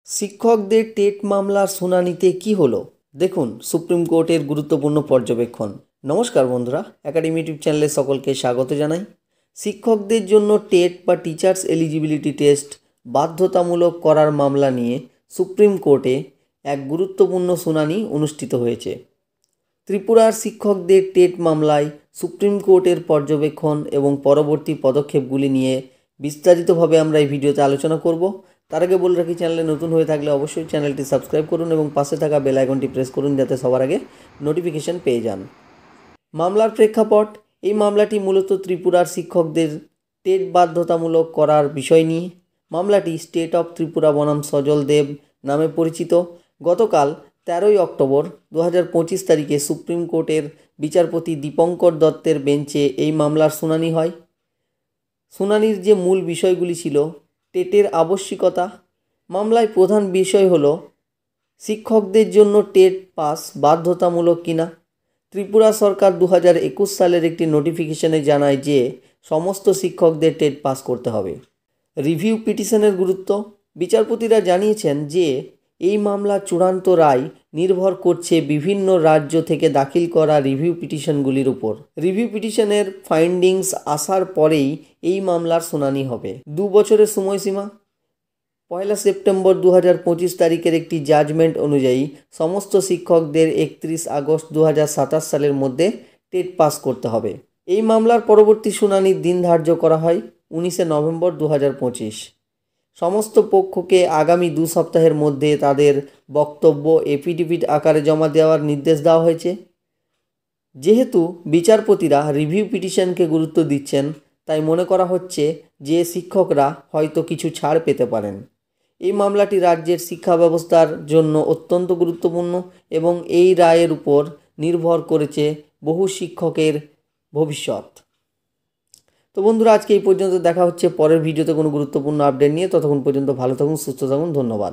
শিক্ষকদের টেট মামলার শুনানিতে কি হলো দেখুন সুপ্রিম কোর্টের গুরুত্বপূর্ণ পর্যবেক্ষণ। নমস্কার বন্ধুরা, একাডেমি ইউটিউব চ্যানেলে সকলকে স্বাগত জানাই। শিক্ষকদের জন্য টেট বা টিচার্স এলিজিবিলিটি টেস্ট বাধ্যতামূলক করার মামলা নিয়ে সুপ্রিম কোর্টে এক গুরুত্বপূর্ণ শুনানি অনুষ্ঠিত হয়েছে। ত্রিপুরার শিক্ষকদের টেট মামলায় সুপ্রিম কোর্টের পর্যবেক্ষণ এবং পরবর্তী পদক্ষেপগুলি নিয়ে বিস্তারিতভাবে আমরা এই ভিডিওতে আলোচনা করব। তার আগে বলে রাখি, চ্যানেলে নতুন হয়ে থাকলে অবশ্যই চ্যানেলটি সাবস্ক্রাইব করুন এবং পাশে থাকা বেল আইকনটি প্রেস করুন যাতে সবার আগে নোটিফিকেশন পেয়ে যান। মামলার প্রেক্ষাপট: এই মামলাটি মূলত ত্রিপুরার শিক্ষকদের টেট বাধ্যতামূলক করার বিষয় নিয়ে। মামলাটি স্টেট অফ ত্রিপুরা বনাম সজল দেব নামে পরিচিত। গতকাল 13ই অক্টোবর 2025 তারিখে সুপ্রিম কোর্টের বিচারপতি দীপঙ্কর দত্তের বেঞ্চে এই মামলার শুনানি হয়। শুনানির যে মূল বিষয়গুলি ছিল: টেটের আবশ্যিকতা। মামলায় প্রধান বিষয় হলো শিক্ষকদের জন্য টেট পাস বাধ্যতামূলক কিনা। ত্রিপুরা সরকার 2021 সালের একটি নোটিফিকেশনে জানায় যে সমস্ত শিক্ষকদের টেট পাস করতে হবে। রিভিউ পিটিশনের গুরুত্ব: বিচারপতিরা জানিয়েছেন যে এই মামলার চূড়ান্ত রায় নির্ভর করছে বিভিন্ন রাজ্য থেকে দাখিল করা রিভিউ পিটিশনগুলির উপর। রিভিউ পিটিশনের ফাইন্ডিংস আসার পরেই এই মামলার শুনানি হবে। 2 বছরের সময়সীমা: 1 সেপ্টেম্বর 2025 তারিখের একটি জাজমেন্ট অনুযায়ী সমস্ত শিক্ষকদের 31 আগস্ট 2027 সালের মধ্যে টেট পাস করতে হবে। এই মামলার পরবর্তী শুনানির দিন ধার্য করা হয় 19 নভেম্বর 2025। সমস্ত পক্ষকে আগামী 2 সপ্তাহের মধ্যে তাদের বক্তব্য এফিডেভিট আকারে জমা দেওয়ার নির্দেশ দেওয়া হয়েছে। যেহেতু বিচারপতিরা রিভিউ পিটিশনকে গুরুত্ব দিচ্ছেন, তাই মনে করা হচ্ছে যে শিক্ষকরা হয়তো কিছু ছাড় পেতে পারেন। এই মামলাটি রাজ্যের শিক্ষা ব্যবস্থার জন্য অত্যন্ত গুরুত্বপূর্ণ এবং এই রায়ের উপর নির্ভর করেছে বহু শিক্ষকের ভবিষ্যৎ। তো বন্ধুরা, আজকে এই পর্যন্ত। দেখা হচ্ছে পরের ভিডিওতে কোনো গুরুত্বপূর্ণ আপডেট নিয়ে। ততক্ষণ পর্যন্ত ভালো থাকুন, সুস্থ থাকুন। ধন্যবাদ।